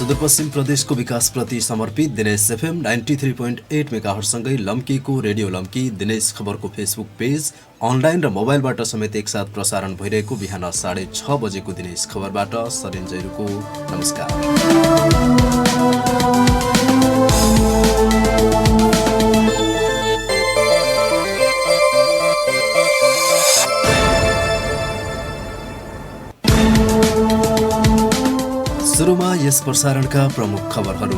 सुदूरपश्चिम प्रदेशको विकासप्रति समर्पित Dinesh FM 93.8 मेगाहर्जसँगै लम्कीको radio लम्की दिनेश खबरको फेसबुक पेज अनलाइन र मोबाइलबाट समेत एकसाथ प्रसारण भइरहेको बिहान 6:30 बजेको दिनेश खबरबाट सरेन जैरुको नमस्कार। सुरुमा यस प्रसारणका प्रमुख खबरहरू।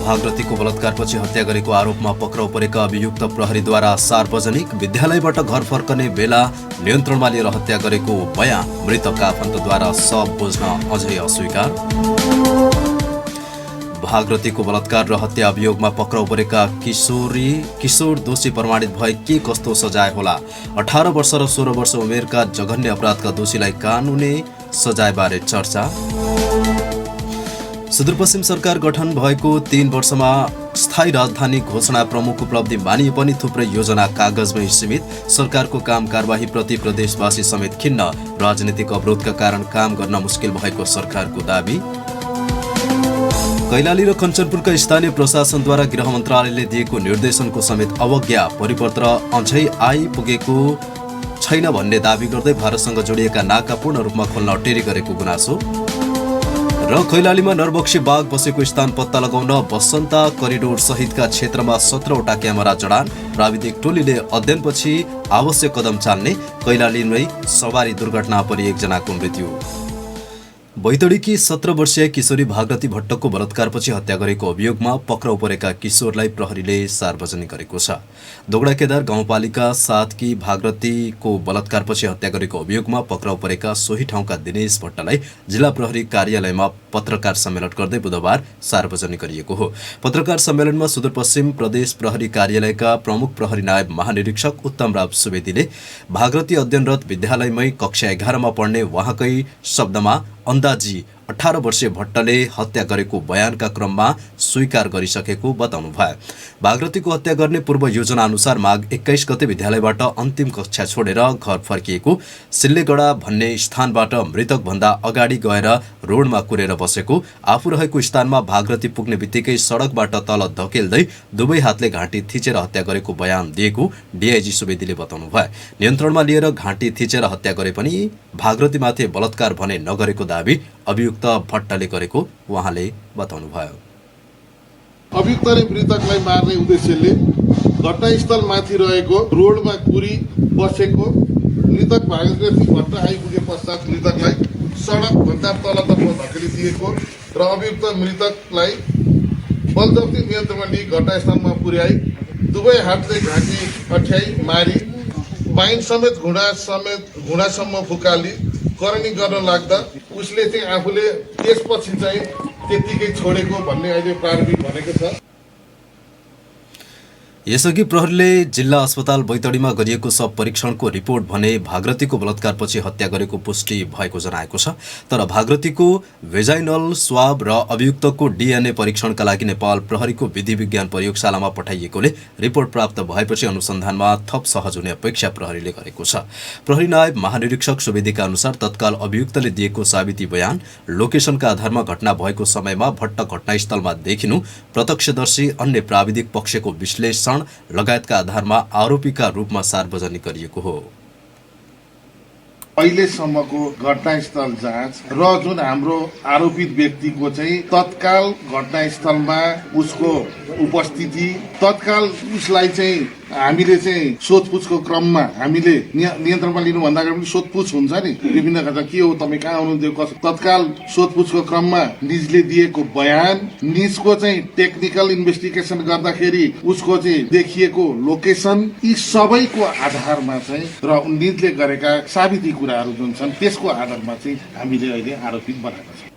भागरथीको बलात्कारपछि हत्या गरेको आरोपमा पक्राउ परेका अभियुक्त प्रहरीद्वारा सार्वजनिक विद्यालयबाट घर फर्कने बेला नियन्त्रणमा लिएर हत्या गरेको बयान मृतकका आफन्तद्वारा शव बुझ्न अझै अस्वीकार। भागरथीको बलात्कार र हत्या अभियोगमा पक्राउ परेका किशोर दोषी प्रमाणित भए के कस्तो सजाय होला? 18 वर्ष र 16 वर्ष उमेरका जघन्य अपराधका दोषीलाई कानुनी सजायबारे चर्चा। सुदूरपश्चिम सरकार गठन भएको 3 वर्षमा स्थायी राजधानी घोषणा प्रमुख उपलब्धि मानिए पनि थुप्रै योजना कागजमै सीमित। सरकारको काम कारबाही प्रति प्रदेशवासी समेत खिन्न। राजनीतिक अवरोधका कारण काम गर्न मुस्किल भएको सरकारको दाबी। कैलाली र कञ्चनपुरका स्थानीय प्रशासनद्वारा गृह मन्त्रालयले दिएको निर्देशनको समेत अवज्ञा। परिपत्र अझै आइपुगेको छैन भन्ने दावी गर्दै भारतसँग जोडिएका नाका पूर्ण रूपमा खोल्न अटेरी गरेको गुनासो। र कैलालीमा नरबक्सी बाघ बसेको स्थान पत्ता लगाउन बसन्ता करिडोर सहितका क्षेत्रमा 17वटा क्यामेरा जडान। प्राविधिक टोलीले अध्ययनपछि आवश्यक कदम चाल्ने। कैलालीमै सवारी दुर्घटना परि एकजनाको मृत्यु। बैतडीकी 17 वर्षीय किशोरी भागरथी भट्टको बलात्कारपछि हत्या गरेको अभियोगमा पक्राउ परेका किशोरलाई प्रहरीले सार्वजनिक गरेको छ। दोगडा केदार गाउँपालिका 7 की भागरथीको बलात्कारपछि हत्या गरेको अभियोगमा पक्राउ परेका सोही ठाउँका दिनेश भट्टलाई जिल्ला प्रहरी कार्यालयमा पत्रकार सम्मेलन गर्दै बुधबार सार्वजनिक गरिएको हो। पत्रकार सम्मेलनमा सुदूरपश्चिम प्रदेश प्रहरी कार्यालयका प्रमुख प्रहरी नायब महानिरीक्षक उत्तम राव सुवेदीले भागरथी अध्ययनरत विद्यालयमै कक्षा 11 मा पढ्ने उहाँकै शब्दमा अन्दाजी 18 वर्षीय भट्टले हत्या गरेको बयानका क्रममा स्वीकार गरिसकेको बताउनु भयो। भागरथीको हत्या गर्ने पूर्व योजना अनुसार माघ 21 गते विद्यालयबाट अन्तिम कक्षा छोडेर घर फर्किएको। सिल्लेगडा भन्ने स्थानबाट मृतक भन्दा अगाडि गएर रोडमा कुरेर बसेको। आफू रहेको स्थानमा भागरथी पुग्ने बित्तिकै सडकबाट तल धकेल्दै दुवै हातले घाँटी थिचेर हत्या गरेको बयान दिएको डीआईजी सुवेदीले बताउनु भयो। नियन्त्रणमा लिएर घाँटी थिचेर हत्या गरे पनि भागरथीमाथि बलात्कार भने नगरेको दावी अभियुक्त भट्टले गरेको उहाँले बताउनु भयो। अभियुक्तले मृतकलाई मार्ने उद्देश्यले घटनास्थलमाथि रहेको रोडमा कुरी बसेको मृतक भागरथी भट्ट आइपुगे पश्चात मृतकलाई सडकभन्दा तलतर्फ धकेलिदिएको र अभियुक्त मृतकलाई बलजफ्ती नियन्त्रणमा लिई घटनास्थलमा पुर्याई दुवै हातले घाँटी अठ्याई मारी बाइन समेत घुँडासम्म फुकाली करनी गर्न लाग्दा उसले चाहिँ आफूले त्यसपछि चाहिँ त्यतिकै छोडेको भन्ने अहिले प्रारम्भिक भनेको छ। यसअघि प्रहरीले जिल्ला अस्पताल बैतडीमा गरिएको शव परीक्षणको रिपोर्ट भने भागरथीको बलात्कारपछि हत्या गरेको पुष्टि भएको जनाएको छ। तर भागरथीको भेजाइनल स्वाब र अभियुक्तको डीएनए परीक्षणका लागि नेपाल प्रहरीको विधि विज्ञान प्रयोगशालामा पठाइएकोले रिपोर्ट प्राप्त भएपछि अनुसन्धानमा थप सहज हुने अपेक्षा प्रहरीले गरेको छ। प्रहरी नायब महानिरीक्षक सुवेदीका अनुसार तत्काल अभियुक्तले दिएको साबिती बयान, लोकेसनका आधारमा घटना भएको समयमा भट्ट घटनास्थलमा देखिनु, प्रत्यक्षदर्शी अन्य प्राविधिक पक्षको विश्लेषण लगायतका आधारमा आरोपीका रूपमा सार्वजनिक गरिएको हो। अहिलेसम्मको घटनास्थल जाँच र जुन हाम्रो आरोपित व्यक्तिको चाहिँ तत्काल घटनास्थलमा उसको उपस्थिति, तत्काल उसलाई चाहिँ हामीले चाहिँ सोधपुछको क्रममा हामीले नियन्त्रणमा लिनुभन्दा अगाडि पनि सोधपुछ हुन्छ नि विभिन्न खालका, के हो तपाईँ कहाँ हुनुहुन्थ्यो, तत्काल सोधपुछको क्रममा निजले दिएको बयान, निजको चाहिँ टेक्निकल इन्भेस्टिगेसन गर्दाखेरि उसको चाहिँ देखिएको लोकेसन, यी सबैको आधारमा चाहिँ र निजले गरेका साबिती कुराहरू जुन छन् त्यसको आधारमा चाहिँ हामीले अहिले आरोपित बनाएका छौँ।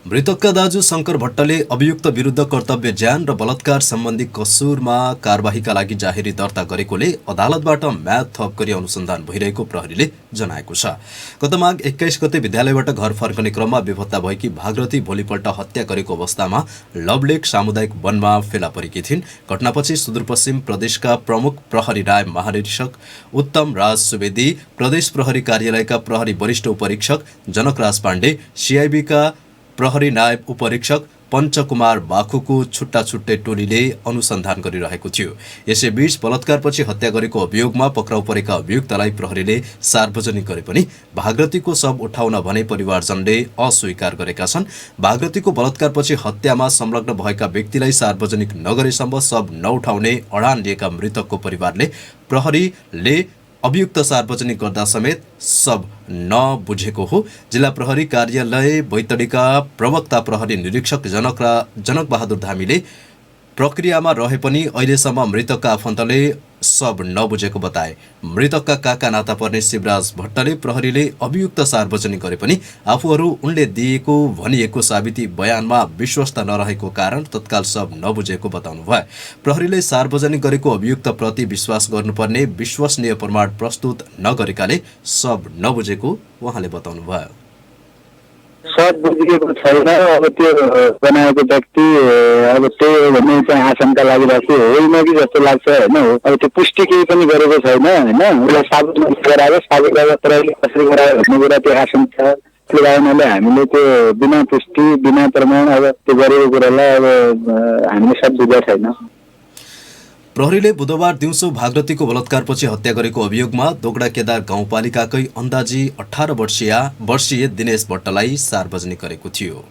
मृतकका दाजु शंकर भट्टले अभियुक्त विरुद्ध कर्तव्य ज्यान र बलात्कार सम्बन्धी कसुरमा कारबाहीका लागि जाहेरी दर्ता गरेकोले अदालतबाट म्याद थप गरी अनुसन्धान भइरहेको प्रहरीले जनाएको छ। गत माघ 21 गते विद्यालयबाट घर फर्कने क्रममा बेपत्ता भएकी भागरथी भोलिपल्ट हत्या गरेको अवस्थामा लभलेक सामुदायिक वनमा फेला परेकी थिइन्। घटनापछि सुदूरपश्चिम प्रदेशका प्रमुख प्रहरी नायब महानिरीक्षक उत्तम राज सुवेदी, प्रदेश प्रहरी कार्यालयका प्रहरी वरिष्ठ उपरीक्षक जनकराज पाण्डे, सीआईबीका प्रहरी नायब उपरीक्षक पञ्चकुमार बाखुको छुट्टा छुट्टै टोलीले अनुसन्धान गरिरहेको थियो। यसैबीच बलात्कारपछि हत्या गरेको अभियोगमा पक्राउ परेका अभियुक्तलाई प्रहरीले सार्वजनिक गरे पनि भागरथीको शव उठाउन भने परिवारजनले अस्वीकार गरेका छन्। भागरथीको बलात्कारपछि हत्यामा संलग्न भएका व्यक्तिलाई सार्वजनिक नगरेसम्म शव नउठाउने अडान लिएका मृतकको परिवारले प्रहरीले अभियुक्त सार्वजनिक गर्दा समेत सब नबुझेको हो। जिल्ला प्रहरी कार्यालय बैतडीका प्रवक्ता प्रहरी निरीक्षक जनक बहादुर धामीले प्रक्रियामा रहे पनि अहिलेसम्म मृतकका आफन्तले सब नबुझेको बताए। मृतकका काका नाता पर्ने शिवराज भट्टले प्रहरीले अभियुक्त सार्वजनिक गरे पनि आफूहरू उनले दिएको भनिएको साबिती बयानमा विश्वस्त नरहेको कारण तत्काल सब नबुझेको बताउनुभयो। प्रहरीले सार्वजनिक गरेको अभियुक्त प्रति विश्वास गर्नुपर्ने विश्वसनीय प्रमाण प्रस्तुत नगरेकाले सब नबुझेको उहाँले बताउनुभयो। सब बुझिएको छैन। अब त्यो बनाएको व्यक्ति अब त्यही हो भन्ने चाहिँ आशंका लागिरहेको होइन कि जस्तो लाग्छ होइन। अब त्यो पुष्टि केही पनि गरेको छैन होइन। उसलाई साबित गरायो, साबित गरेर प्रहरीले कसरी गरायो भन्ने कुरा त्यो आशंका लगाउनाले हामीले त्यो बिना पुष्टि बिना प्रमाण अब त्यो गरेको कुरालाई अब हामीले सब बुझेको छैन। प्रहरीले बुधबार दिउँसो भागरथीको बलात्कारपछि हत्या गरेको अभियोगमा दोगडा केदार गाउँपालिकाकै अन्दाजी 18 वर्षीय दिनेश भट्टलाई सार्वजनिक गरेको थियो।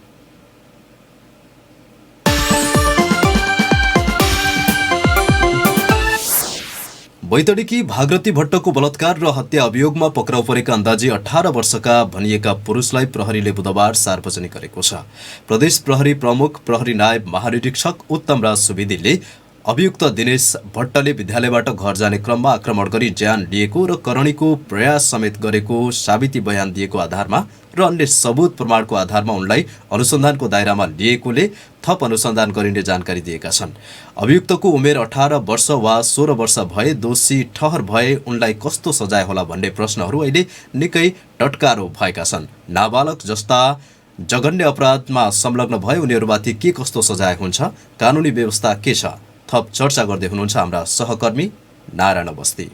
बैतडीकी भागरथी भट्टको बलात्कार र हत्या अभियोगमा पक्राउ परेका अन्दाजी 18 वर्षका भनिएका पुरुषलाई प्रहरीले बुधबार सार्वजनिक गरेको छ। प्रदेश प्रहरी प्रमुख प्रहरी नायब महानिरीक्षक उत्तम राज सुवेदीले अभियुक्त दिनेश भट्टले विद्यालयबाट घर जाने क्रममा आक्रमण गरी ज्यान लिएको र करणीको प्रयास समेत गरेको साबिती बयान दिएको आधारमा र अन्य सबूत प्रमाणको आधारमा उनलाई अनुसन्धानको दायरामा लिएकोले थप अनुसन्धान गरिने जानकारी दिएका छन्। अभियुक्तको उमेर 18 वर्ष वा 16 वर्ष भए दोषी ठहर भए उनलाई कस्तो सजाय होला भन्ने प्रश्नहरू अहिले निकै टटकारो भएका छन्। नाबालक जस्ता जघन्य अपराधमा संलग्न भए उनीहरूमाथि के कस्तो सजाय हुन्छ, कानुनी व्यवस्था के छ, थप चर्चा गर्दै हुनुहुन्छ हाम्रा सहकर्मी नारायण बस्ती।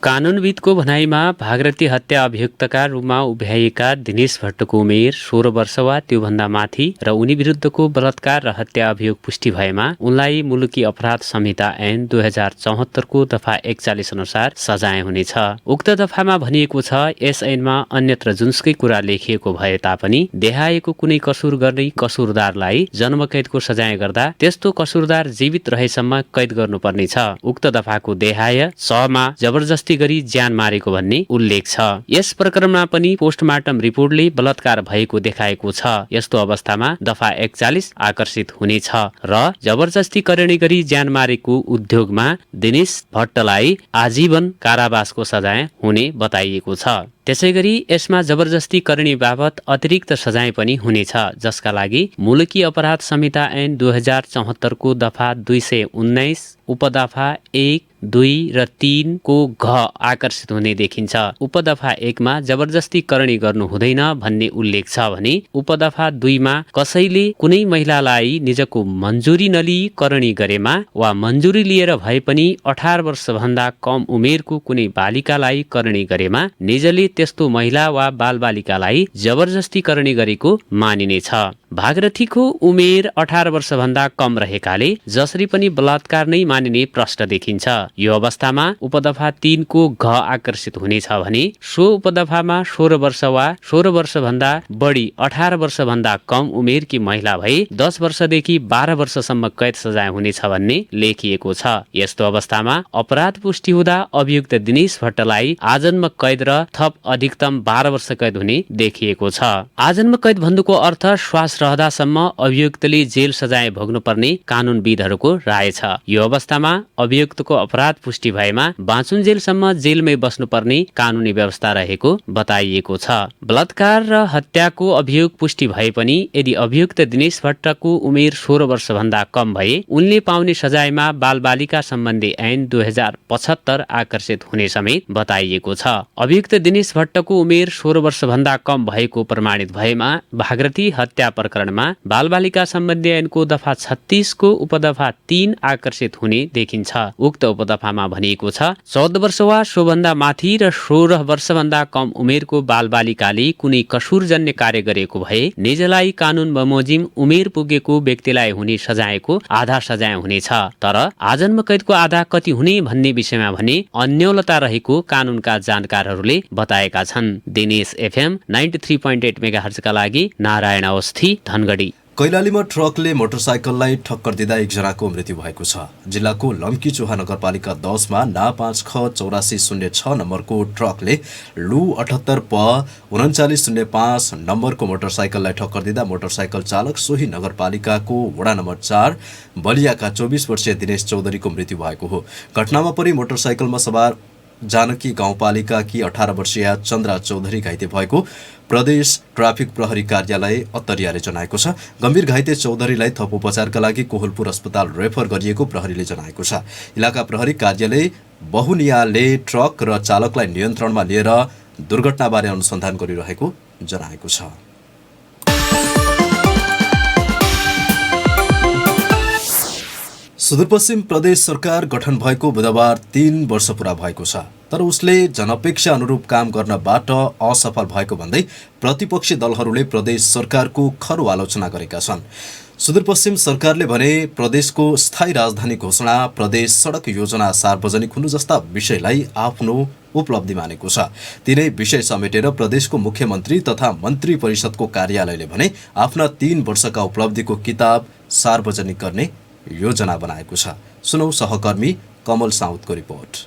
कानुनविदको भनाइमा भागरथी हत्या अभियुक्तका रूपमा उभ्याइएका दिनेश भट्टको उमेर 16 वर्ष वा त्योभन्दा माथि र उनी विरुद्धको बलात्कार र हत्या अभियोग पुष्टि भएमा उनलाई मुलुकी अपराध संहिता ऐन 2074 को दफा 41 अनुसार सजाय हुनेछ। उक्त दफामा भनिएको छ, यस ऐनमा अन्यत्र जुनसुकै कुरा लेखिएको भए तापनि देहाएको कुनै कसुर गर्ने कसुरदारलाई जन्मकैदको सजाय गर्दा त्यस्तो कसुरदार जीवित रहेसम्म कैद गर्नुपर्नेछ। उक्त दफाको देहाय 6 मा जबरजस्ती गरी ज्यान मारेको भन्ने उल्लेख छ। यस प्रकरणमा पनि पोस्टमार्टम रिपोर्टले बलात्कार भएको देखाएको छ। यस्तो अवस्थामा दफा 41 आकर्षित हुनेछ र जबरजस्ती करणी गरी ज्यान मारेको उद्योगमा दिनेश भट्टलाई आजीवन कारावासको सजाय हुने बताइएको छ। त्यसैगरी यसमा जबरजस्ती करणी बाबत अतिरिक्त सजाय पनि हुनेछ, जसका लागि मुलुकी अपराध संहिता ऐन 2074 को दफा 219 उपदफा 1, 2 र 3 को घ आकर्षित हुने देखिन्छ। उपदफा 1 मा जबरजस्ती करणी गर्नु हुँदैन भन्ने उल्लेख छ भने उपदफा 2 मा कसैले कुनै महिलालाई निजको मन्जुरी नलिई करणी गरेमा वा मन्जुरी लिएर भए पनि 18 वर्षभन्दा कम उमेरको कुनै बालिकालाई करणी गरेमा निजले त्यस्तो महिला वा बालबालिकालाई जबरजस्ती करणी गरेको मानिनेछ। भागरथीको उमेर 18 वर्षभन्दा कम रहेकाले जसरी पनि बलात्कार नै मानिने प्रश्न देखिन्छ। यो अवस्थामा उपदफा 3 को घ आकर्षित हुनेछ भने सो उपदफामा 16 वर्ष वा 16 वर्षभन्दा बढी 18 वर्षभन्दा कम उमेरकी महिला भए 10 वर्षदेखि 12 वर्षसम्म कैद सजाय हुनेछ भन्ने लेखिएको छ। यस्तो अवस्थामा अपराध पुष्टि हुँदा अभियुक्त दिनेश भट्टलाई आजन्म कैद र थप अधिकतम 12 वर्ष कैद हुने देखिएको छ। आजन्म कैद भन्नुको अर्थ श्वास रहदासम्म अभियुक्तले जेल सजाय भोग्नुपर्ने कानुनविदहरूको राय छ। यो अवस्थामा अभियुक्तको अपराध पुष्टि भएमा बाँचुन्जेलसम्म जेलमै बस्नुपर्ने कानुनी व्यवस्था रहेको बताइएको छ। बलात्कार र हत्याको अभियोग पुष्टि भए पनि यदि अभियुक्त दिनेश भट्टको उमेर 16 वर्षभन्दा कम भए उनले पाउने सजायमा बालबालिका सम्बन्धी ऐन 2075 आकर्षित हुने समेत बताइएको छ। अभियुक्त दिनेश भट्टको उमेर 16 वर्षभन्दा कम भएको प्रमाणित भएमा भागरथी हत्या प्रकरणमा बालबालिका सम्बन्धी ऐनको दफा 36 को उपदफा 3 आकर्षित हुने देखिन्छ। उक्त उपदफामा भनिएको छ 14 वर्ष वा सोभन्दा माथि र 16 वर्षभन्दा कम उमेरको बालबालिकाले कुनै कसुरजन्य कार्य गरेको भए निजलाई कानून बमोजिम उमेर पुगेको व्यक्तिलाई हुने सजायको आधा सजाय हुनेछ। तर आजन्म कैदको आधा कति हुने भन्ने विषयमा भने अन्योलता रहेको कानूनका जानकारहरूले बताएका छन्। दिनेश एफएम 93.8 मेगाहर्जका लागि नारायण अवस्थी, धनगढी। कैलालीमा ट्रकले मोटरसाइकललाई ठक्कर दिँदा एकजनाको मृत्यु भएको छ। जिल्लाको लम्कीचुहा नगरपालिका 10 मा ना 5 ख 8406 नम्बरको ट्रकले लु 78 प 3905 नम्बरको मोटरसाइकललाई ठक्कर दिँदा मोटरसाइकल चालक सोही नगरपालिकाको वडा नम्बर 4 बलियाका 24 वर्षीय दिनेश चौधरीको मृत्यु भएको हो। घटनामा परि मोटरसाइकलमा सवार जानकी गाउँपालिकाकी 18 वर्षीय चन्द्रा चौधरी घाइते भएको प्रदेश ट्राफिक प्रहरी कार्यालय अत्तरियाले जनाएको छ। गम्भीर घाइते चौधरीलाई थप उपचारका लागि कोहलपुर अस्पताल रेफर गरिएको प्रहरीले जनाएको छ। इलाका प्रहरी कार्यालय बहुनियाले ट्रक र चालकलाई नियन्त्रणमा लिएर दुर्घटनाबारे अनुसन्धान गरिरहेको जनाएको छ। सुदूरपश्चिम प्रदेश सरकार गठन भएको बुधबार 3 वर्ष पूरा भएको छ। तर उसले जनअपेक्षा अनुरूप काम गर्नबाट असफल भएको भन्दै प्रतिपक्षी दलहरूले प्रदेश सरकारको खरो आलोचना गरेका छन्। सुदूरपश्चिम सरकारले भने प्रदेशको स्थायी राजधानी घोषणा, प्रदेश सडक योजना सार्वजनिक हुनु जस्ता विषयलाई आफ्नो उपलब्धि मानेको छ। तिनै विषय समेटेर प्रदेशको मुख्यमन्त्री तथा मन्त्री परिषदको कार्यालयले भने आफ्ना 3 वर्षका उपलब्धिको किताब सार्वजनिक गर्ने योजना बनाएको छ। सुनौ सहकर्मी कमल साउदको रिपोर्ट।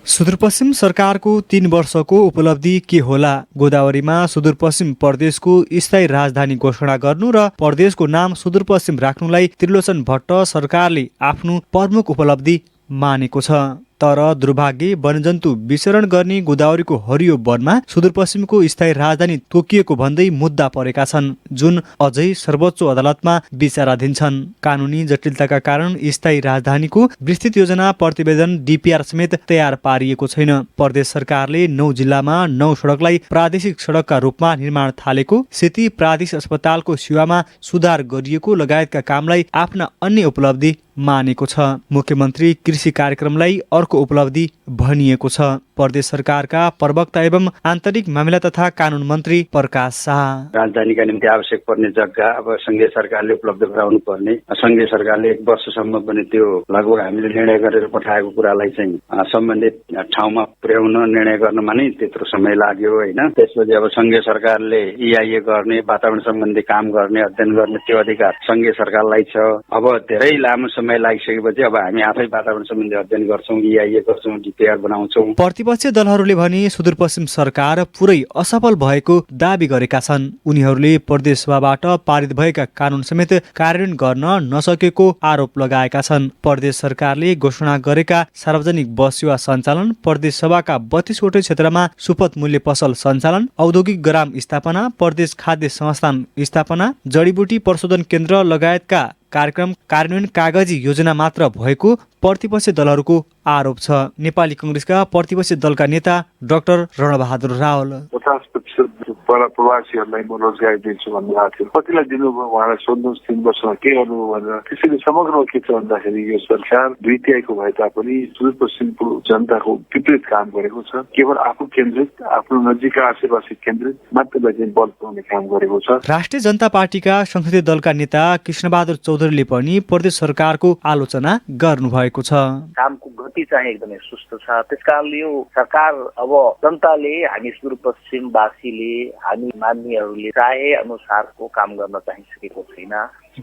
सुदूरपश्चिम सरकारको 3 वर्षको उपलब्धि के होला? गोदावरीमा सुदूरपश्चिम प्रदेशको स्थायी राजधानी घोषणा गर्नु र प्रदेशको नाम सुदूरपश्चिम राख्नुलाई त्रिलोचन भट्ट सरकारले आफ्नो प्रमुख उपलब्धि मानेको छ। तर दुर्भाग्य वन्यजन्तु विचरण गर्ने गोदावरीको हरियो वनमा सुदूरपश्चिमको स्थायी राजधानी तोकिएको भन्दै मुद्दा परेका छन्, जुन अझै सर्वोच्च अदालतमा विचाराधीन छन्। कानुनी जटिलताका कारण स्थायी राजधानीको विस्तृत योजना प्रतिवेदन DPR समेत तयार पारिएको छैन। प्रदेश सरकारले 9 जिल्लामा 9 सडकलाई प्रादेशिक सडकका रूपमा निर्माण थालेको, सेती प्रादेशिक अस्पतालको सेवामा सुधार गरिएको लगायतका कामलाई आफ्ना अन्य उपलब्धि मानेको छ। मुख्यमन्त्री कृषि कार्यक्रमलाई अर्को उपलब्धि भनिएको छ। प्रदेश सरकारका प्रवक्ता एवं आन्तरिक मामिला तथा कानून मन्त्री प्रकाश शाह, राजधानीका निम्ति आवश्यक पर्ने जग्गा अब संघीय सरकारले उपलब्ध गराउनु पर्ने, संघीय सरकारले 1 वर्षसम्म पनि त्यो लगभग हामीले निर्णय गरेर पठाएको कुरालाई चाहिँ सम्बन्धित ठाउँमा पुर्याउन निर्णय गर्नमा नै त्यत्रो समय लाग्यो होइन। त्यसपछि अब संघीय सरकारले EIA गर्ने, वातावरण सम्बन्धी काम गर्ने, अध्ययन गर्ने त्यो अधिकार संघीय सरकारलाई छ। अब धेरै लामो समय लागिसकेपछि अब हामी आफै वातावरण सम्बन्धी अध्ययन गर्छौँ, EIA गर्छौँ, DPR बनाउँछौँ। प्रतिपक्षी दलहरूले भने सुदूरपश्चिम सरकार पुरै असफल भएको दावी गरेका छन्। उनीहरूले प्रदेश सभाबाट पारित भएका कानून समेत कार्यान्वयन गर्न नसकेको आरोप लगाएका छन्। प्रदेश सरकारले घोषणा गरेका सार्वजनिक बस सेवा सञ्चालन, प्रदेश सभाका 32 वटै क्षेत्रमा सुपथ मूल्य पसल सञ्चालन, औद्योगिक ग्राम स्थापना, प्रदेश खाद्य संस्थान स्थापना, जडीबुटी प्रशोधन केन्द्र लगायतका कार्यक्रम कार्यान्वयन कागजी योजना मात्र भएको प्रतिपक्षी दलहरूको आरोप छ। नेपाली कांग्रेसका प्रतिपक्षी दलका नेता डाक्टर रणबहादुर रावल, 50% प्रवासीहरूलाई म रोजगारी दिन्छु भन्नुभएको थियो। कतिलाई दिनुभयो उहाँलाई सोध्नुहोस्, 3 वर्षमा के गर्नुभयो भनेर। त्यसैले समग्रमा के छ भन्दाखेरि यो सरकार 2/3 भए तापनि सुदूरपश्चिमको जनताको विपरीत काम गरेको छ। केवल आफू केन्द्रित, आफ्नो नजिकका आसेपासे केन्द्रित मात्रलाई चाहिँ बल पुर्याउने काम गरेको छ। राष्ट्रिय जनता पार्टीका संसदीय दलका नेता कृष्णबहादुर चौधरीले पनि प्रदेश सरकारको आलोचना गर्नुभएको छ। कामको गति चाहिँ एकदमै सुस्त छ। त्यसकारणले यो सरकार अब जनताले, हामी सुदूरपश्चिमवासीले, हामी मान्नेहरूले चाहे अनुसारको काम गर्न चाहिँ सकेको छैन।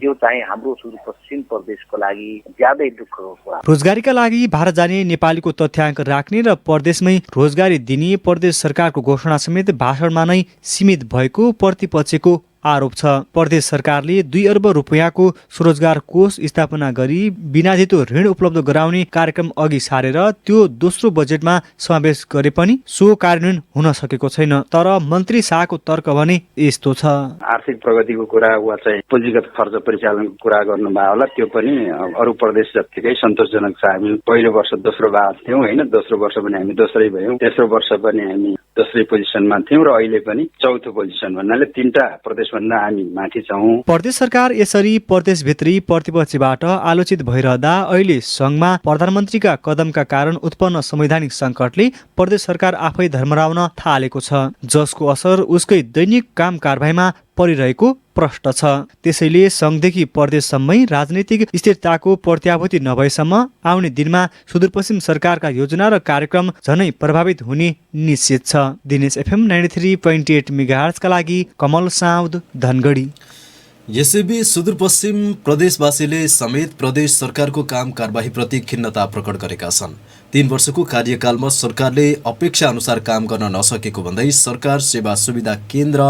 यो चाहिँ हाम्रो सुदूरपश्चिम प्रदेशको लागि ज्यादै दुःखको कुरा। रोजगारीका लागि भारत जाने नेपालीको तथ्याङ्क राख्ने र प्रदेशमै रोजगारी दिने प्रदेश सरकारको घोषणा समेत भाषणमा नै सीमित भएको प्रतिपक्षको आरोप छ। प्रदेश सरकारले 2 अर्ब रुपैयाँको स्वरोजगार कोष स्थापना गरी बिनाधितो ऋण उपलब्ध गराउने कार्यक्रम अघि सारेर त्यो दोस्रो बजेटमा समावेश गरे पनि सो कार्यान्वयन हुन सकेको छैन। तर मन्त्री शाहको तर्क भने यस्तो छ, आर्थिक प्रगतिको कुरा वा चाहिँ पुँजीगत खर्च परिचालनको कुरा गर्नुभयो होला, त्यो पनि अरू प्रदेश जत्तिकै सन्तोषजनक छ। हामी पहिलो वर्ष दोस्रो भाग थियौँ होइन, दोस्रो वर्ष पनि हामी दोस्रै भयौँ, तेस्रो वर्ष पनि हामी दोस्रो पोजिसनमा थियौँ र अहिले पनि चौथो पोजिसन भन्नाले 3टा प्रदेशभन्दा हामी माथि छौँ। प्रदेश सरकार यसरी प्रदेशभित्री प्रतिपक्षबाट आलोचित भइरहँदा अहिले सङ्घमा प्रधानमन्त्रीका कदमका कारण उत्पन्न संवैधानिक सङ्कटले प्रदेश सरकार आफै धर्मराउन थालेको छ, जसको असर उसकै दैनिक काम कारबाहीमा परिरहेको प्रश्न छ। त्यसैले सङ्घदेखि प्रदेशसम्मै राजनीतिक स्थिरताको प्रत्याभूति नभएसम्म आउने दिनमा सुदूरपश्चिम सरकारका योजना र कार्यक्रम झनै प्रभावित हुने निश्चित छ। दिनेश FM 93.8 मेगाहर्जका लागि कमल साउद, धनगढी। यसैबीच सुदूरपश्चिम प्रदेशवासीले समेत प्रदेश सरकारको काम कारबाहीप्रति खिन्नता प्रकट गरेका छन्। 3 वर्षको कार्यकालमा सरकारले अपेक्षा अनुसार काम गर्न नसकेको भन्दै सरकार सेवा सुविधा केन्द्र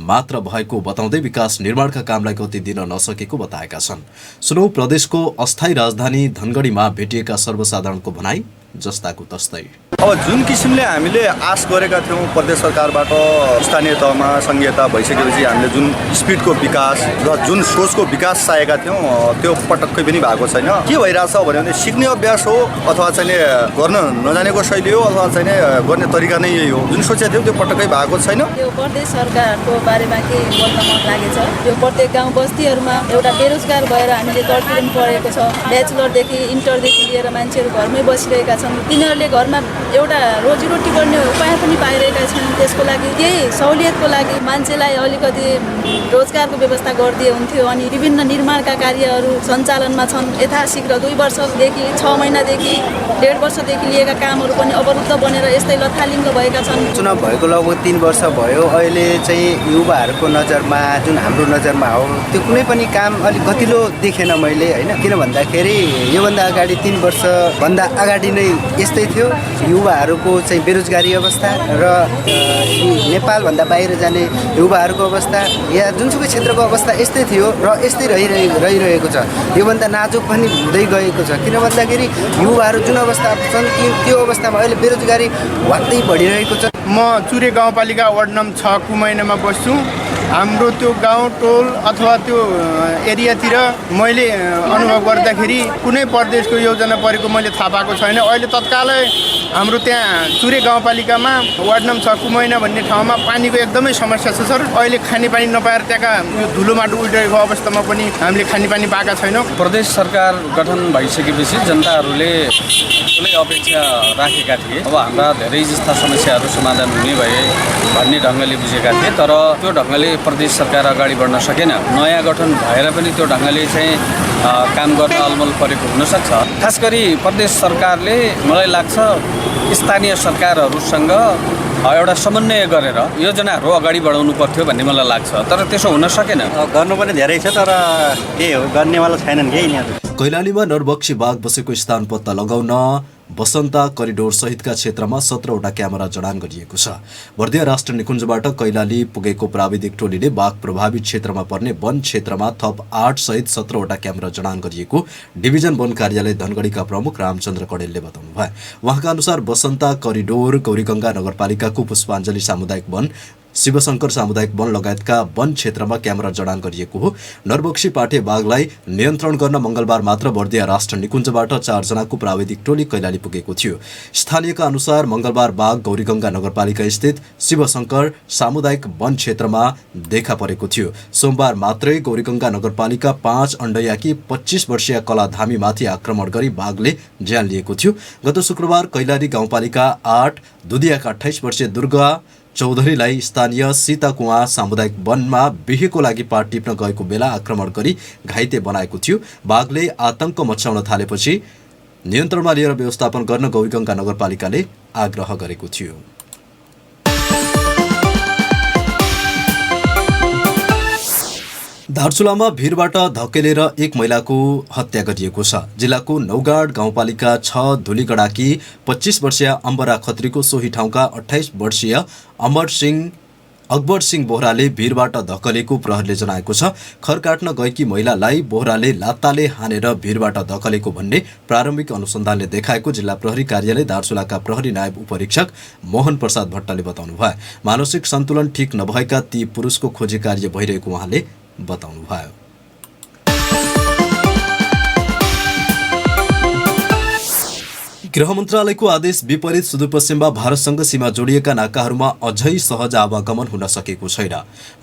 मात्र भएको बताउँदै विकास निर्माणका कामलाई गति दिन नसकेको बताएका छन्। सुनौ प्रदेशको अस्थायी राजधानी धनगढीमा भेटिएका सर्वसाधारणको भनाई जस्ताको तस्तै। अब जुन किसिमले हामीले आश गरेका थियौँ प्रदेश सरकारबाट स्थानीय तहमा सङ्घीयता भइसकेपछि हामीले जुन स्पिडको विकास र जुन सोचको विकास चाहेका थियौँ त्यो पटक्कै पनि भएको छैन। के भइरहेछ भने सिक्ने अभ्यास हो अथवा चाहिँ गर्न नजानेको शैली हो अथवा चाहिँ गर्ने तरिका नै यही हो। जुन सोचेको थियौँ त्यो पटक्कै भएको छैन। यो प्रदेश सरकारको बारेमा के बोल्न मन लागेछ, यो प्रत्येक गाउँ बस्तीहरूमा एउटा बेरोजगार भएर हामीले तडपिनु परेको छ। ब्याचलरदेखि इन्टरदेखि लिएर मान्छेहरू घरमै बसिरहेका छन्। तिनीहरूले घरमा एउटा रोजीरोटी गर्ने उपाय पनि पाइरहेका छन्। त्यसको लागि केही सहुलियतको लागि मान्छेलाई अलिकति रोजगारको व्यवस्था गरिदिए हुन्थ्यो। अनि विभिन्न निर्माणका कार्यहरू सञ्चालनमा छन्। यथाशीघ्र 2 वर्षदेखि 6 महिनादेखि 1.5 वर्षदेखि लिएका कामहरू पनि अवरुद्ध बनेर यस्तै लथालिङ्ग भएका छन्। चुनाव भएको लगभग 3 वर्ष भयो। अहिले चाहिँ युवाहरूको नजरमा जुन हाम्रो नजरमा हो त्यो कुनै पनि काम अलिक गतिलो देखेन मैले, होइन। किन भन्दाखेरि योभन्दा अगाडि 3 वर्षभन्दा अगाडि नै यस्तै थियो। युवाहरूको चाहिँ बेरोजगारी अवस्था र नेपालभन्दा बाहिर जाने युवाहरूको अवस्था या जुनसुकै क्षेत्रको अवस्था यस्तै थियो र यस्तै रहिरहेको छ। योभन्दा नाजुक पनि हुँदै गएको छ। किन भन्दाखेरि युवाहरू जुन अवस्था छन् त्यो अवस्थामा अहिले बेरोजगारी वात्तै बढिरहेको छ। म चुरे गाउँपालिका वार्ड नम्बर 6 कुमैनामा बस्छु। हाम्रो त्यो गाउँ टोल अथवा त्यो एरियातिर मैले अनुभव गर्दाखेरि कुनै प्रदेशको योजना परेको मैले थाहा पाएको छैन। अहिले तत्कालै हाम्रो त्यहाँ चुरे गाउँपालिकामा वार्ड नम्बर 6 कुमैना भन्ने ठाउँमा पानीको एकदमै समस्या छ सर। अहिले खानेपानी नपाएर त्यहाँका यो धुलो माटो उल्टिरहेको अवस्थामा पनि हामीले खानेपानी पाएका छैनौँ। प्रदेश सरकार गठन भइसकेपछि जनताहरूले ठुलै अपेक्षा राखेका थिए। अब हाम्रा धेरै जस्ता समस्याहरू समाधान हुने भए भन्ने ढङ्गले बुझेका थिए, तर त्यो ढङ्गले प्रदेश सरकार अगाडि बढ्न सकेन। नयाँ गठन भएर पनि त्यो ढङ्गले चाहिँ काम गर्न अलमल परेको हुनसक्छ। खास गरी प्रदेश सरकारले मलाई लाग्छ स्थानीय सरकारहरूसँग एउटा समन्वय गरेर योजनाहरू अगाडि बढाउनु पर्थ्यो भन्ने मलाई लाग्छ, तर त्यसो हुन सकेन। गर्नु पनि धेरै छ तर के हो गर्नेवाला छैनन् के यिनीहरू। कैलालीमा नरबक्सी बाघ बसेको स्थान पत्ता लगाउन बसन्ता करिडोर सहितका क्षेत्रमा 17वटा क्यामेरा जडान गरिएको छ। बर्दिया राष्ट्र निकुञ्जबाट कैलाली पुगेको प्राविधिक टोलीले बाघ प्रभावित क्षेत्रमा पर्ने वन क्षेत्रमा थप 8 सहित 17वटा क्यामेरा जडान गरिएको डिभिजन वन कार्यालय धनगढीका प्रमुख रामचन्द्र कडेलले बताउनुभयो। उहाँका अनुसार बसन्ता करिडोर, गौरीगङ्गा नगरपालिकाको पुष्पाञ्जली सामुदायिक वन, शिवशङ्कर सामुदायिक वन लगायतका वन क्षेत्रमा क्यामेरा जडान गरिएको हो। नरबक्सी पाटे बाघलाई नियन्त्रण गर्न मङ्गलबार मात्र बर्दिया राष्ट्र निकुञ्जबाट 4 जनाको प्राविधिक टोली कैलाली पुगेको थियो। स्थानीयका अनुसार मङ्गलबार बाघ गौरीगङ्गा नगरपालिका स्थित शिवशङ्कर सामुदायिक वन क्षेत्रमा देखा परेको थियो। सोमबार मात्रै गौरीगङ्गा नगरपालिका 5 अन्डयाकी 25 वर्षीय कला धामीमाथि आक्रमण गरी बाघले ज्यान लिएको थियो। गत शुक्रबार कैलाली गाउँपालिका 8 दुधियाका 28 वर्षीय दुर्गा चौधरीलाई स्थानीय सीताकुवा सामुदायिक वनमा बिहेको लागि पात टिप्न गएको बेला आक्रमण गरी घाइते बनाएको थियो। बाघले आतंक मचाउन थालेपछि नियन्त्रणमा लिएर व्यवस्थापन गर्न गौरीगङ्गा नगरपालिकाले आग्रह गरेको थियो। दार्चुलामा भिरबाट धकेलेर एक महिलाको हत्या गरिएको छ। जिल्लाको नौगाड गाउँपालिका 6 धुलीगडाकी 25 वर्षीय अम्बरा खत्रीको सोही ठाउँका 28 वर्षीय अकबर सिंह बोहराले भिरबाट धकेलेको प्रहरीले जनाएको छ। खर काट्न गएकी महिलालाई बोहराले लात्ताले हानेर भिरबाट धकेलेको भन्ने प्रारम्भिक अनुसन्धानले देखाएको जिल्ला प्रहरी कार्यालय दार्चुलाका प्रहरी नायब उपरीक्षक मोहन प्रसाद भट्टले बताउनुभयो। मानसिक सन्तुलन ठिक नभएका ती पुरुषको खोजी कार्य भइरहेको उहाँले बताउनुभयो। गृह मन्त्रालयको आदेश विपरीत सुदूरपश्चिममा भारतसँग सीमा जोडिएका नाकाहरूमा अझै सहज आवागमन हुन सकेको छैन।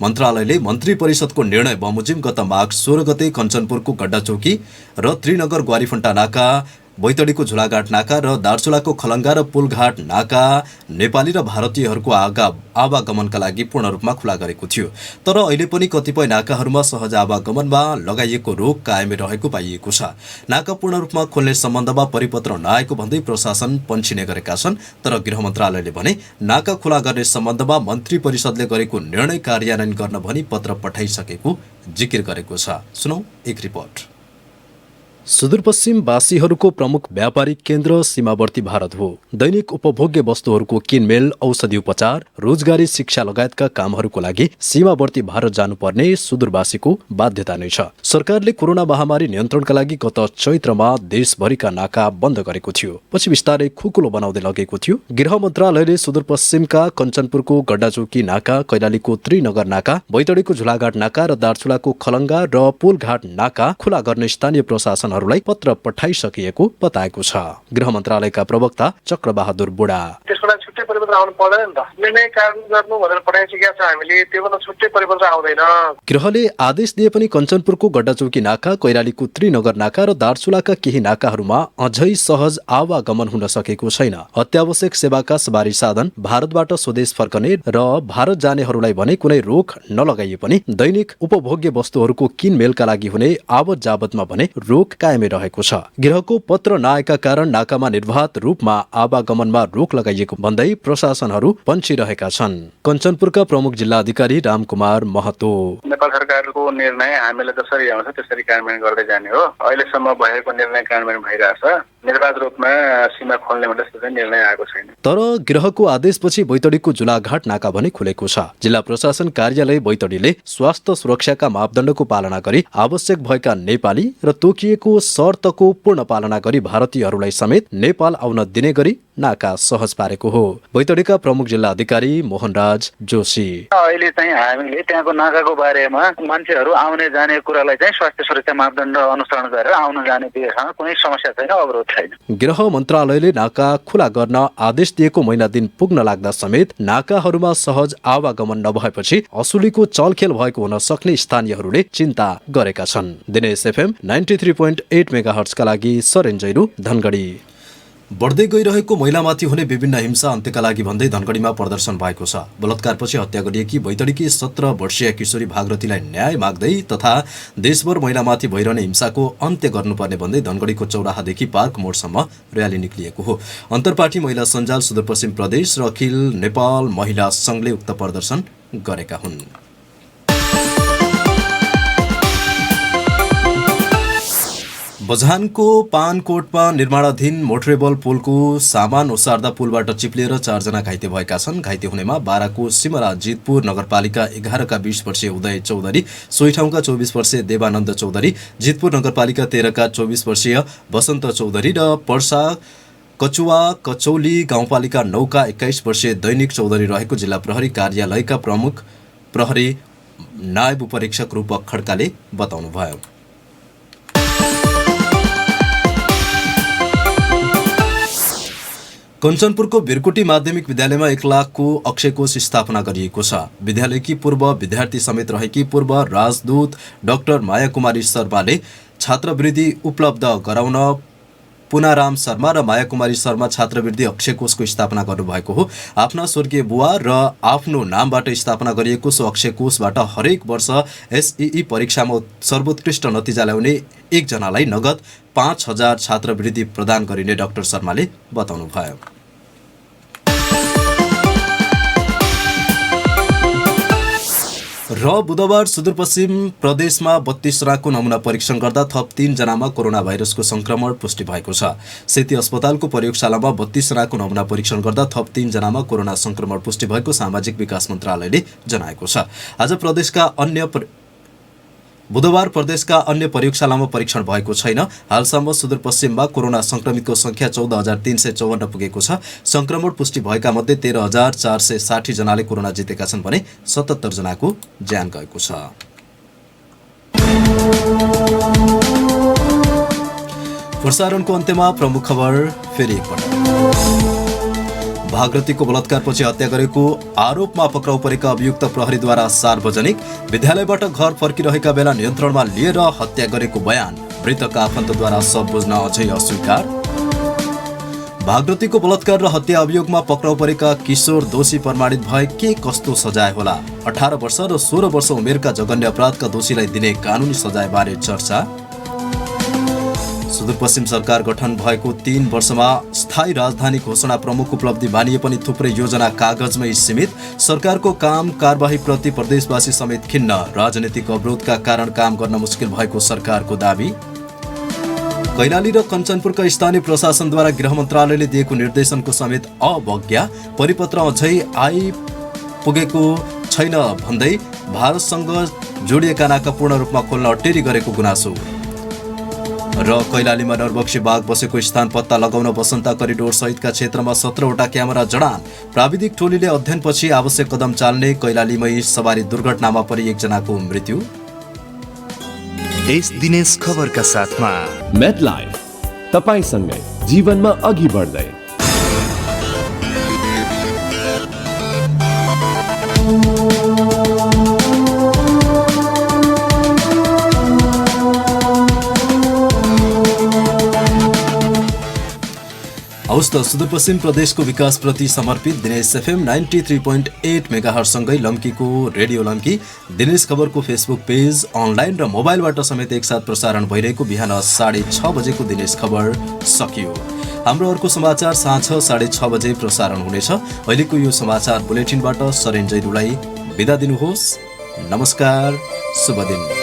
मन्त्रालयले मन्त्री परिषदको निर्णय बमोजिम गत माघ 16 गते कञ्चनपुरको गड्डाचौकी र त्रिनगर ग्वारीफन्टा नाका, बैतडीको झुलाघाट नाका र दार्चुलाको खलङ्गा र पुलघाट नाका नेपाली र भारतीयहरूको आवागमनका लागि पूर्ण रूपमा खुला गरेको थियो। तर अहिले पनि कतिपय नाकाहरूमा सहज आवागमनमा लगाइएको रोक कायमै रहेको पाइएको छ। नाका पूर्ण रूपमा खोल्ने सम्बन्धमा परिपत्र नआएको भन्दै प्रशासन पन्छिने गरेका छन्। तर गृह मन्त्रालयले भने नाका खुला गर्ने सम्बन्धमा मन्त्री परिषदले गरेको निर्णय कार्यान्वयन गर्न भनी पत्र पठाइसकेको जिकिर गरेको छ। सुनौ एक रिपोर्ट। सुदूरपश्चिमवासीहरूको प्रमुख व्यापारिक केन्द्र सीमावर्ती भारत हो। दैनिक उपभोग्य वस्तुहरूको किनमेल, औषधि उपचार, रोजगारी, शिक्षा लगायतका कामहरूको लागि सीमावर्ती भारत जानुपर्ने सुदूरवासीको बाध्यता नै छ। सरकारले कोरोना महामारी नियन्त्रणका लागि गत चैत्रमा देशभरिका नाका बन्द गरेको थियो। पछि बिस्तारै खुकुलो बनाउँदै लगेको थियो। गृह मन्त्रालयले सुदूरपश्चिमका कञ्चनपुरको गड्डाचौकी नाका, कैलालीको त्रिनगर नाका, बैतडीको झुलाघाट नाका र दार्चुलाको खलङ्गा र पुलघाट नाका खुला गर्ने स्थानीय प्रशासन पत्र पठाइसकिएको बताएको छ। गृह मन्त्रालयका प्रवक्ता चक्रबहादुर बुढा त्यसको लागि छुट्टै परिपत्र आउनु पर्दैन नि त। निर्णय कार्यान्वयन गर्नु भनेर पठाइसकेका छ हामीले, त्यो पनि छुट्टै परिपत्र आउँदैन। गृहले आदेश दिए पनि कञ्चनपुरको गड्डाचौकी नाका, कैलालीको त्रिनगर नाका र दार्चुलाका केही नाकाहरूमा अझै सहज आवागमन हुन सकेको छैन। अत्यावश्यक सेवाका सवारी साधन, भारतबाट स्वदेश फर्कने र भारत जानेहरूलाई भने कुनै रोक नलगाइए पनि दैनिक उपभोग्य वस्तुहरूको किनमेलका लागि हुने आवत जावतमा भने रोक कायमै रहेको छ। गृहको पत्र नआएका कारण नाकामा निर्वाध रूपमा आवागमनमा रोक लगाइएको भन्दै प्रशासनहरू पन्छिरहेका छन्। कञ्चनपुरका प्रमुख जिल्ला अधिकारी रामकुमार महतो नेपाल सरकारको निर्णय हामीले जसरी आउँछ त्यसरी कार्यान्वयन गर्दै जाने हो। अहिलेसम्म भएको निर्णय कार्यान्वयन भइरहेछ। निर्वाध रूपमा सीमा खोल्ने भन्दा त्यस्तो निर्णय आएको छैन। तर गृहको आदेशपछि बैतडीको झुलाघाट नाका भने खुलेको छ। जिल्ला प्रशासन कार्यालय बैतडीले स्वास्थ्य सुरक्षाका मापदण्डको पालना गरी आवश्यक भएका नेपाली र तोकिएको शर्तको पूर्ण पालना गरी भारतीयहरूलाई समेत नेपाल आउन दिने गरी नाका सहज पारेको हो। बैतडीका प्रमुख जिल्ला अधिकारी मोहनराज जोशी अहिले चाहिँ हामीले त्यहाँको नाकाको बारेमा मान्छेहरू आउने जाने कुरालाई चाहिँ स्वास्थ्य सुरक्षा मापदण्ड अनुसरण गरेर आउन जाने दिएसँग कुनै समस्या छैन, अवरोध छैन। गृह मन्त्रालयले नाका खुला गर्न आदेश दिएको महिना दिन पुग्न लाग्दा समेत नाकाहरूमा सहज आवागमन नभएपछि असुलीको चलखेल भएको हुन सक्ने स्थानीयहरूले चिन्ता गरेका छन्। दिनेश एफएम 93.8 मेगाहर्ट्जका लागि सरेन्जैरू धनगढी। बढ्दै गइरहेको महिलामाथि हुने विभिन्न हिंसा अन्त्यका लागि भन्दै धनगढीमा प्रदर्शन भएको छ। बलात्कारपछि हत्या गरिएकी बैतडीकी 17 वर्षीय किशोरी भागरथीलाई न्याय माग्दै तथा देशभर महिलामाथि भइरहने हिंसाको अन्त्य गर्नुपर्ने भन्दै धनगढीको चौराहादेखि पार्क मोडसम्म र्याली निक्लिएको हो। अन्तरपार्टी महिला सञ्जाल सुदूरपश्चिम प्रदेश र अखिल नेपाल महिला संघले उक्त प्रदर्शन गरेका हुन्। बझानको पानकोटमा निर्माणाधीन मोटरेबल पुलको सामान ओसार्दा पुलबाट चिप्लिएर 4 जना घाइते भएका छन्। घाइते हुनेमा बाराको सिमरा जितपुर नगरपालिका 11 का 20 वर्षीय उदय चौधरी, सोही ठाउँका 24 वर्षीय देवानन्द चौधरी, जितपुर नगरपालिका 13 का 24 वर्षीय बसन्त चौधरी र पर्सा कचुवा कचौली गाउँपालिका 9 का 21 वर्षीय दैनिक चौधरी रहेको जिल्ला प्रहरी कार्यालयका प्रमुख प्रहरी नायब उपरीक्षक रूपक खड्काले बताउनुभयो। कञ्चनपुरको बिरकुटी माध्यमिक विद्यालयमा 1 लाखको अक्षय कोष स्थापना गरिएको छ। विद्यालयकी पूर्व विद्यार्थी समेत रहेकी पूर्व राजदूत डाक्टर माया कुमारी शर्माले छात्रवृत्ति उपलब्ध गराउन पुनाराम शर्मा र माया कुमारी शर्मा छात्रवृत्ति अक्षय कोषको स्थापना गर्नुभएको हो। आफ्ना स्वर्गीय बुवा र आफ्नो नामबाट स्थापना गरिएको सो अक्षय कोषबाट हरेक वर्ष एसईई परीक्षामा सर्वोत्कृष्ट नतिजा ल्याउने 1 जनालाई नगद 5000 छात्रवृत्ति प्रदान गरिने डाक्टर शर्माले बताउनुभयो। र बुधबार सुदूरपश्चिम प्रदेशमा 32 जनाको नमुना परीक्षण गर्दा थप 3 जनामा कोरोना भाइरसको संक्रमण पुष्टि भएको छ। सेती अस्पतालको प्रयोगशालामा 32 जनाको नमुना परीक्षण गर्दा थप 3 जनामा कोरोना संक्रमण पुष्टि भएको सामाजिक विकास मन्त्रालयले जनाएको छ। आज बुधबार प्रदेशका अन्य प्रयोगशालामा परीक्षण भएको छैन। हालसम्म सुदूरपश्चिममा कोरोना संक्रमितको संख्या 14354 पुगेको छ। संक्रमण पुष्टि भएका मध्ये 13460 जनाले कोरोना जितेका छन् भने 77 जनाको ज्यान गएको छ। प्रसारणको अन्त्यमा प्रमुख खबर फेरि एकपटक। भागरथीको बलात्कारपछि हत्या गरेको आरोपमा पक्राउ परेका अभियुक्त प्रहरीद्वारा सार्वजनिक। विद्यालयबाट घर फर्किरहेका बेला नियन्त्रणमा लिएर हत्या गरेको बयान। मृतकका आफन्तद्वारा शव बुझ्न अझै अस्वीकार। भागरथीको बलात्कार र हत्या अभियोगमा पक्राउ परेका किशोर दोषी प्रमाणित भए के कस्तो सजाय होला? 18 वर्ष र 16 वर्ष उमेरका जघन्य अपराधका दोषीलाई दिने कानुनी सजायबारे चर्चा। सुदूरपश्चिम सरकार गठन भएको 3 वर्षमा स्थायी राजधानी घोषणा प्रमुख उपलब्धि मानिए पनि थुप्रै योजना कागजमै सीमित। सरकारको काम कारबाहीप्रति प्रदेशवासी समेत खिन्न। राजनीतिक अवरोधका कारण काम गर्न मुस्किल भएको सरकारको दाबी। कैलाली र कञ्चनपुरका स्थानीय प्रशासनद्वारा गृह मन्त्रालयले दिएको निर्देशनको समेत अवज्ञा। परिपत्र अझै आइपुगेको छैन भन्दै भारतसँग जोडिएका नाका पूर्ण रूपमा खोल्न अटेरी गरेको गुनासो। र कैलालीमा नरबक्सी बाघ बसेको स्थान पत्ता लगाउन बसन्ता करिडोर सहितका क्षेत्रमा 17वटा क्यामेरा जडान। प्राविधिक टोलीले अध्ययनपछि आवश्यक कदम चाल्ने। कैलालीमै सवारी दुर्घटनामा परि एकजनाको मृत्यु। यस दिनेश खबरका साथमा मेडलाइफ, तपाईसँगै जीवनमा अघि बढ्दै। हौस् त सुदूरपश्चिम प्रदेशको विकासप्रति समर्पित दिनेश एफएम 93.8 मेगाहर्जसँगै लम्कीको रेडियो लम्की दिनेश खबरको फेसबुक पेज, अनलाइन र मोबाइलबाट समेत एकसाथ प्रसारण भइरहेको बिहान 6:30 बजेको दिनेश खबर सकियो। हाम्रो अर्को समाचार साँझ 6:30 बजे प्रसारण हुनेछ। अहिलेको यो समाचार बुलेटिनबाट सरेन जैदुलाई बिदा दिनुहोस्। नमस्कार, शुभ दिन।